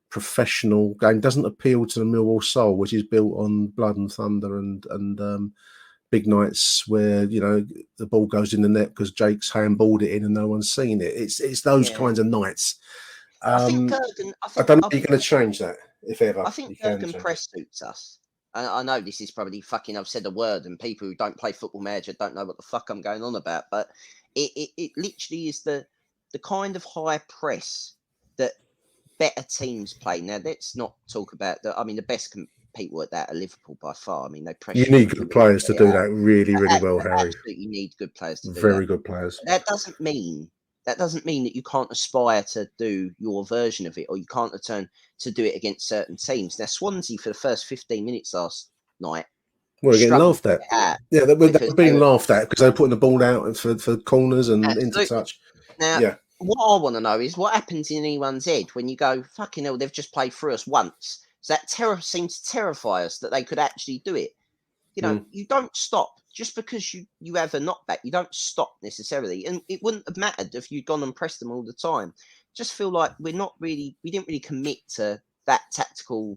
professional game, doesn't appeal to the Millwall soul, which is built on blood and thunder and big nights where the ball goes in the net because Jake's handballed it in and no one's seen it. It's those kinds of nights. I don't know if you're going to change that, if ever. I think Jurgen press suits us. I know this is probably fucking, I've said a word and people who don't play Football Manager don't know what the fuck I'm going on about, but it literally is the kind of high press that better teams play. Now, let's not talk about that. I mean, the best people at that are Liverpool by far. I mean, they pressure. You need good players to do that really, really well, Harry. Absolutely need good players to do that. Very good players. That doesn't mean that you can't aspire to do your version of it, or you can't return to do it against certain teams. Now, Swansea for the first 15 minutes last night. Well, they're getting laughed at. Yeah, they were being laughed at because they were putting the ball out for corners and into touch. Now, what I want to know is what happens in anyone's head when you go, fucking hell, they've just played through us once. So that seems to terrify us that they could actually do it. You don't stop. Just because you have a knockback, you don't stop necessarily. And it wouldn't have mattered if you'd gone and pressed them all the time. Just feel like we didn't really commit to that tactical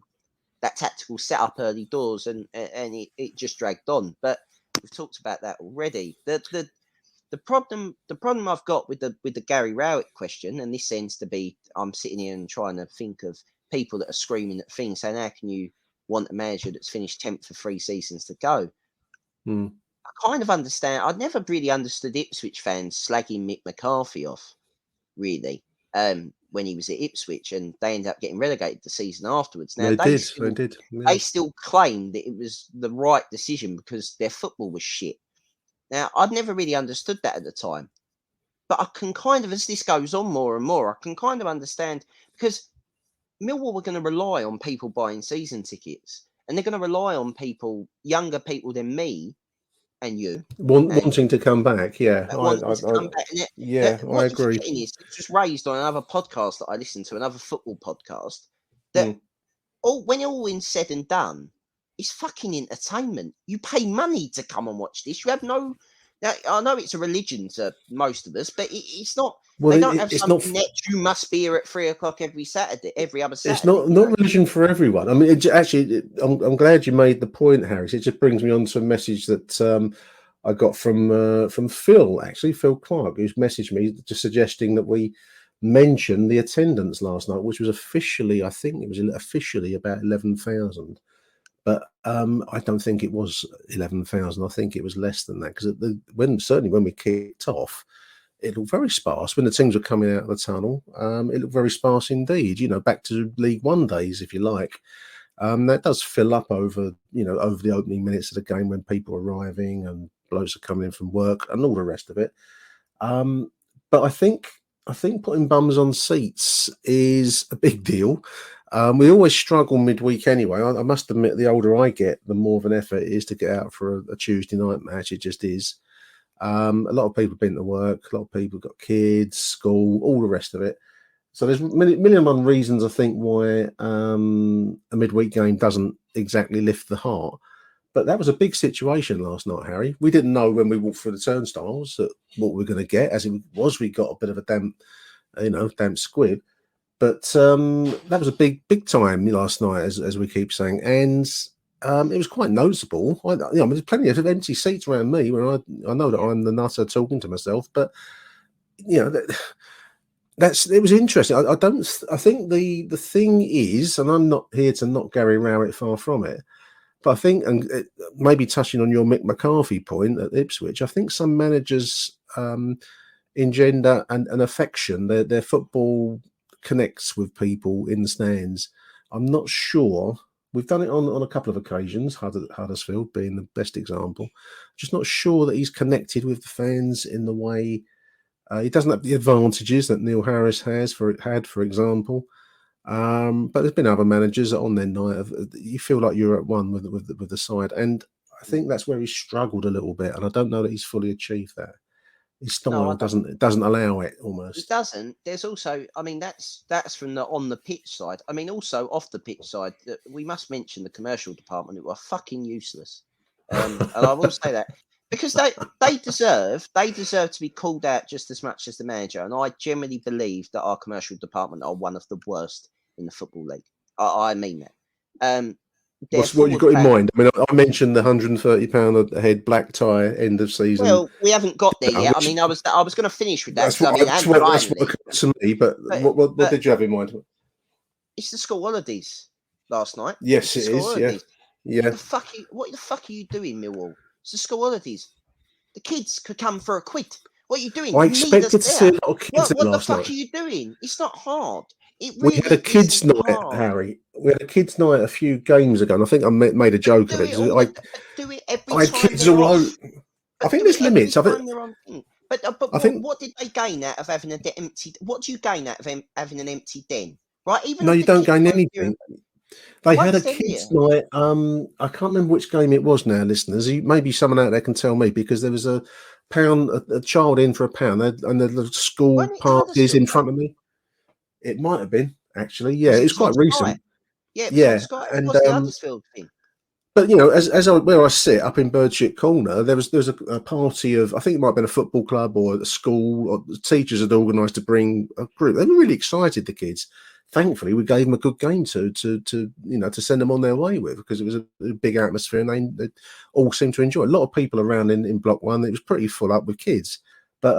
that tactical setup early doors, and it just dragged on. But we've talked about that already. The problem I've got with the Gary Rowett question, and this tends to be, I'm sitting here and trying to think of people that are screaming at things, saying, how can you want a manager that's finished 10th for 3 seasons to go? I kind of understand. I'd never really understood Ipswich fans slagging Mick McCarthy off, really, when he was at Ipswich, and they ended up getting relegated the season afterwards. Now They did. Yeah. They still claimed that it was the right decision because their football was shit. Now, I'd never really understood that at the time, but I can kind of, as this goes on more and more, I can kind of understand, because Millwall were going to rely on people buying season tickets, and they're going to rely on people, younger people than me and you, wanting to come back. Yeah, I agree. This was raised on another podcast that I listened to, another football podcast, that when all is said and done, it's fucking entertainment. You pay money to come and watch this. You have no. Now, I know it's a religion to most of us, but it's not. Well, they don't have something that you must be here at 3 o'clock every other Saturday. It's not religion for everyone. I mean, I'm glad you made the point, Harris. It just brings me on to a message that I got from Phil, actually, Phil Clark, who's messaged me just suggesting that we mention the attendance last night, which was officially, I think it was officially about 11,000. But I don't think it was 11,000. I think it was less than that, because certainly when we kicked off, it looked very sparse. When the teams were coming out of the tunnel, it looked very sparse indeed. Back to League One days, if you like. That does fill up over the opening minutes of the game when people are arriving and blokes are coming in from work and all the rest of it. But I think putting bums on seats is a big deal. We always struggle midweek anyway. I must admit, the older I get, the more of an effort it is to get out for a Tuesday night match. It just is. A lot of people have been to work. A lot of people have got kids, school, all the rest of it. So there's million and one reasons, I think, why a midweek game doesn't exactly lift the heart. But that was a big situation last night, Harry. We didn't know when we walked through the turnstiles that what we were going to get. As it was, we got a bit of a damp squib. But that was a big time last night, as we keep saying, and it was quite noticeable. There's plenty of empty seats around me when I know that I'm the nutter talking to myself, but it was interesting. I think the thing is, and I'm not here to knock Gary Rowett, far from it, but I think, and maybe touching on your Mick McCarthy point at Ipswich, I think some managers engender an affection. Their football connects with people in the stands. I'm not sure. We've done it on a couple of occasions, Huddersfield being the best example. Just not sure that he's connected with the fans in the way he doesn't have the advantages that Neil Harris had, for example. But there's been other managers that on their night you feel like you're at one with the side, and I think that's where he struggled a little bit, and I don't know that he's fully achieved that. His style doesn't allow it almost. It doesn't. There's also, I mean, that's from the on the pitch side. I mean, also off the pitch side, we must mention the commercial department, who are fucking useless. And I will say that because they deserve to be called out just as much as the manager. And I generally believe that our commercial department are one of the worst in the Football League. I mean that. What you've got in mind? I mean, I mentioned the £130 a head black tie end of season. Well, we haven't got there yet. I mean, I was going to finish with that. That's what occurred to me. But what did you have in mind? It's the school holidays last night. Yes, it is. Holidays. Yeah. What the fuck are you doing, Millwall? It's the school holidays. The kids could come for a quid. What are you doing? I expected to see a lot of kids What last the fuck night. are you doing? It's not hard. We had a kids' night, Harry. We had a kids' night a few games ago, and I think I made a joke of it. Do it every I had time kids all over. I think there's limits. But what did they gain out of having an empty? What do you gain out of having an empty den? Right? No, you don't gain anything. They had a kids' night. I can't remember which game it was now, listeners. Maybe someone out there can tell me, because there was a child in for £1, and the school parties in front of me. It might have been, actually. Yeah, it's quite recent. Yeah. And what's the Huddersfield thing? But where I sit up in Birdshit Corner, there was a party of, I think it might have been a football club or a school, or the teachers had organised to bring a group. They were really excited, the kids. thankfully we gave them a good game to send them on their way with, because it was a big atmosphere and they all seemed to enjoy it. A lot of people around in block 1. It was pretty full up with kids, but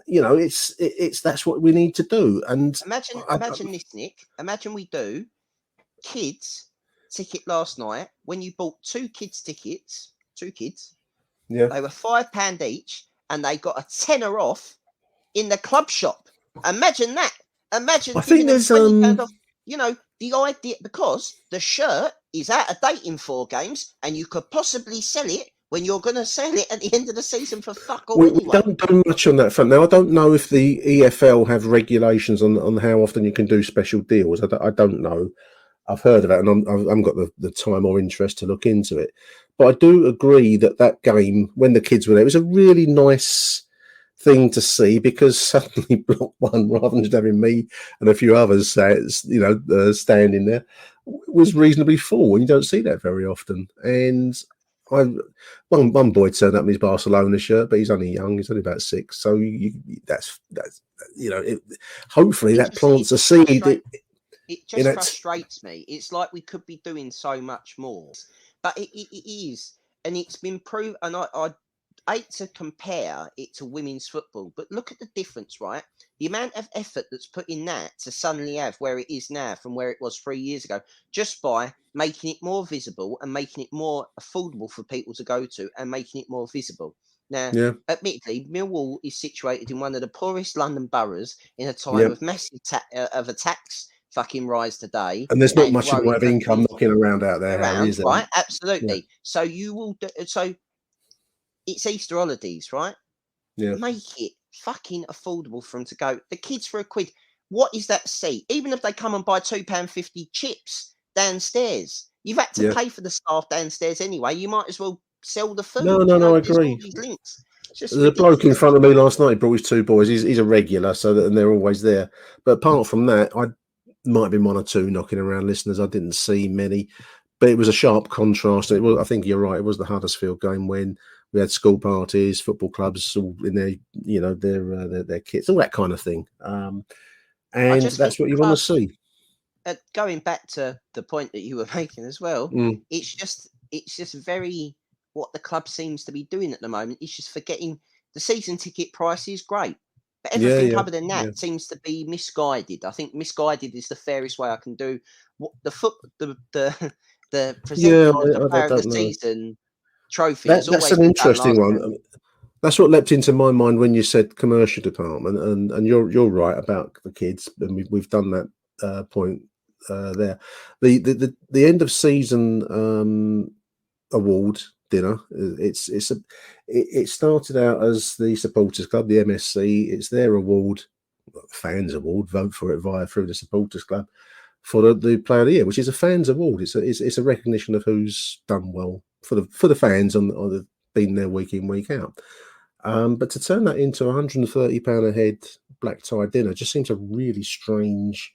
it's that's what we need to do. And imagine this, Nick. Imagine we do kids ticket last night when you bought 2 kids tickets. 2 kids. Yeah, they were £5 each, and they got a tenner off in the club shop. Imagine that. Imagine I think there's £20 off. The idea, because the shirt is out of date in 4 games, and you could possibly sell it when you're going to sell it at the end of the season for fuck all. We don't do much on that front. Now, I don't know if the EFL have regulations on how often you can do special deals. I don't know. I've heard of it, and I haven't got the time or interest to look into it. But I do agree that game, when the kids were there, it was a really nice thing to see, because suddenly block 1, rather than just having me and a few others standing there, was reasonably full, and you don't see that very often. And one boy turned up in his Barcelona shirt, but he's only young; he's only about 6. So hopefully that plants a seed. It just frustrates me. It's like we could be doing so much more, but it is, and it's been proved. And I hate to compare it to women's football, but look at the difference, right? The amount of effort that's put in that to suddenly have where it is now from where it was 3 years ago, just by making it more visible and making it more affordable for people to go to and making it more visible. Now, admittedly, Millwall is situated in one of the poorest London boroughs in a time of massive of a tax fucking rise today, and there's not much in the way of income knocking around out there, Harry, is there? Right? Absolutely. Yeah. So you will so it's Easter holidays, right? Yeah. Make it fucking affordable for them to go. The kids for £1. What is that seat? Even if they come and buy £2.50 chips downstairs, you've had to pay for the staff downstairs anyway. You might as well sell the food. No, I agree. These links. There's a bloke in front of me last night. He brought his 2 boys. He's a regular, and they're always there. But apart from that, I might have been 1 or 2 knocking around listeners. I didn't see many, but it was a sharp contrast. It was. I think you're right. It was the Huddersfield game when we had school parties, football clubs, all in their kits, all that kind of thing. And that's what you want to see. Going back to the point that you were making as well, it's just very what the club seems to be doing at the moment. It's just forgetting the season ticket price is great. But everything other than that seems to be misguided. I think misguided is the fairest way I can do. What the presenting of the player of the season trophy. That's an interesting one. That's what leapt into my mind when you said commercial department, and you're right about the kids, and we've done that point there. The end of season award dinner. It started out as the supporters club, the MSC. It's their award, fans award. Vote for it through the supporters club for the player of the year, which is a fans award. It's a recognition of who's done well for the fans on the been there week in, week out. But to turn that into £130 a head black tie dinner just seems a really strange,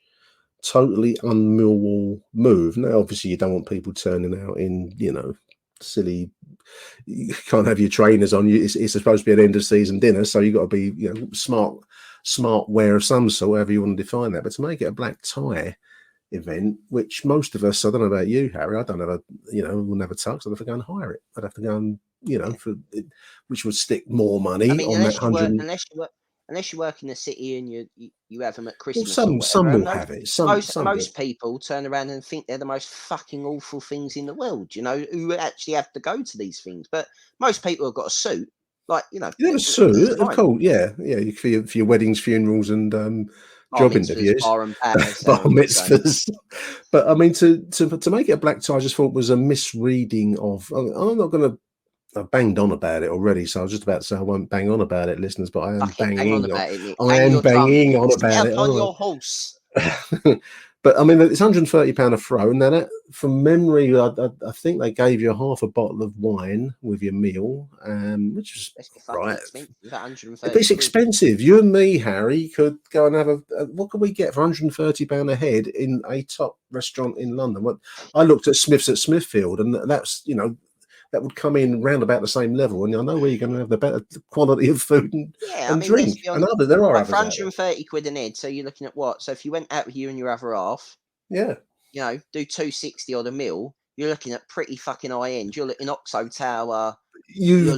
totally un-Millwall move. Now, obviously, you don't want people turning out in silly. You can't have your trainers on. It's supposed to be an end of season dinner, so you've got to be smart wear of some sort, however you want to define that. But to make it a black tie event, which most of us, I don't know about you, Harry, I don't have we'll never tux. I'd have to go and hire it. I'd have to go and which would stick more money on that 100. Unless you work in the city and you have them at Christmas. Well, some will have it. Most people turn around and think they're the most fucking awful things in the world, who actually have to go to these things. But most people have got a suit, You have a suit, of course, yeah, for your weddings, funerals, and job interviews, bar mitzvahs. But I mean, to make it a black tie, I just thought was a misreading of. I'm not going to. I banged on about it already, so I was just about to say I won't bang on about it, listeners, but I am banging on about it. I am banging on about it. On your horse. But I mean, it's £130 a throw, and then from memory, I think they gave you half a bottle of wine with your meal, which is right. It's expensive. You and me, Harry, could go and have what could we get for £130 a head in a top restaurant in London? I looked at Smith's at Smithfield, and that's that would come in round about the same level, and I know where you're going to have the better quality of food and let's drink. be honest, There are like others for out there. 130 quid an head. So you're looking at what? So if you went out with you and your other half, Yeah. you know, do 260 odd a meal, you're looking at pretty fucking high end. You're looking Oxo Tower. You're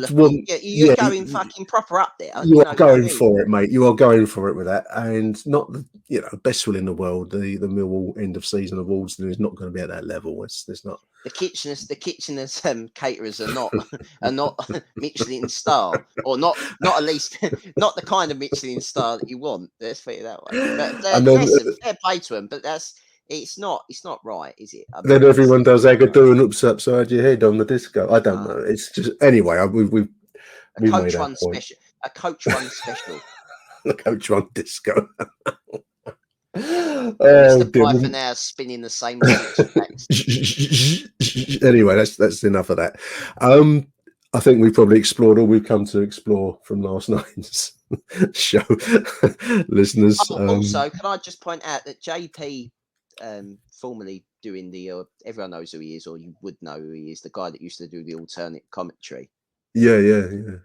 going fucking proper up there. You are going what I mean? for it, mate. You are going for it with that, and not the best will in the world. The Millwall end of season of Walsden is not going to be at that level. It's not. The kitcheners caterers are not Michelin star, or not at least not the kind of Michelin star that you want. Let's put it that way. But listen, fair play to them, but it's not right, is it? I mean, then everyone does Agadoo and ups upside your head on the disco. I don't know. It's just anyway. We've coach one special. A coach one special. A coach one disco. Mr. Python now spinning the same. Anyway, that's enough of that. I think we've probably explored all we've come to explore from last night's show, listeners. Also, can I just point out that JP, formerly doing the everyone knows who he is, or you would know who he is, the guy that used to do the alternate commentary. Yeah.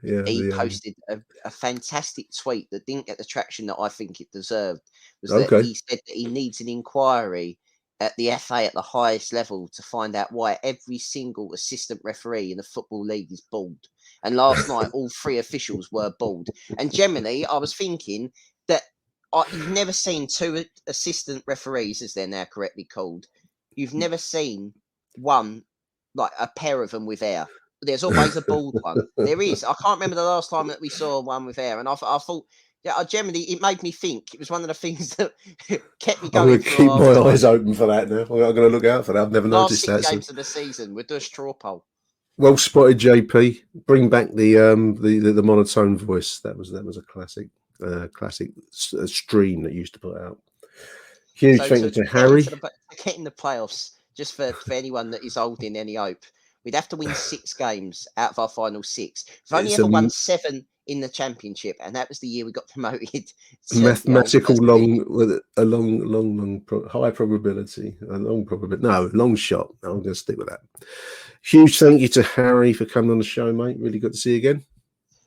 He posted a fantastic tweet that didn't get the traction that I think it deserved. That he said that he needs an inquiry at the FA at the highest level to find out why every single assistant referee in the Football League is bald. And last night, all 3 officials were bald. And generally, I was thinking that you've never seen 2 assistant referees, as they're now correctly called. You've never seen one, like a pair of them with hair. There's always a bald one. There is. I can't remember the last time that we saw one with hair. And I thought, generally, it made me think. It was one of the things that kept me going. I'm going to keep my eyes open for that now. I'm going to look out for that. I've never noticed that. Last 6 games of the season, we'll do a straw poll. Well spotted, JP. Bring back the monotone voice. That was a classic stream that used to put out. Huge thank you to Harry. Getting the playoffs, just for anyone that is holding any hope. We'd have to win 6 games out of our final 6. We've only ever won 7 in the championship, and that was the year we got promoted. Mathematical high probability, long shot. I'm going to stick with that. Huge thank you to Harry for coming on the show, mate. Really good to see you again.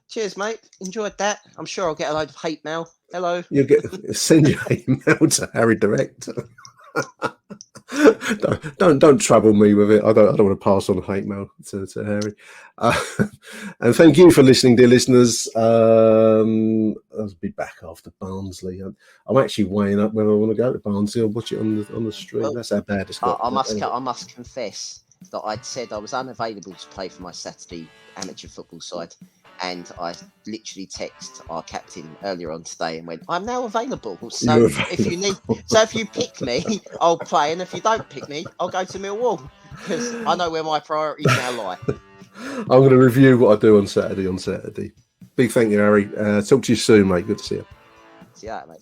Cheers, mate. Enjoyed that. I'm sure I'll get a load of hate mail. Hello. You'll send your hate mail to Harry direct. Don't trouble me with it. I don't want to pass on hate mail to Harry. And thank you for listening, dear listeners. I'll be back after Barnsley. I'm actually weighing up whether I want to go to Barnsley or watch it on the stream. Well, that's how bad it's got. I must confess that I'd said I was unavailable to play for my Saturday amateur football side. And I literally texted our captain earlier on today and went, I'm now available. So if you pick me, I'll play. And if you don't pick me, I'll go to Millwall. Because I know where my priorities now lie. I'm going to review what I do on Saturday. Big thank you, Harry. Talk to you soon, mate. Good to see you. See you later, mate.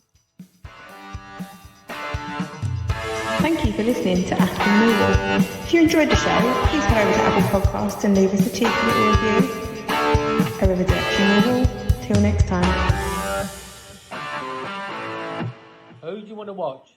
Thank you for listening to Achtung Millwall. If you enjoyed the show, please head over to Apple Podcasts and leave us a cheeky little review. Arrivederci Millwall. Till next time. Who do you want to watch?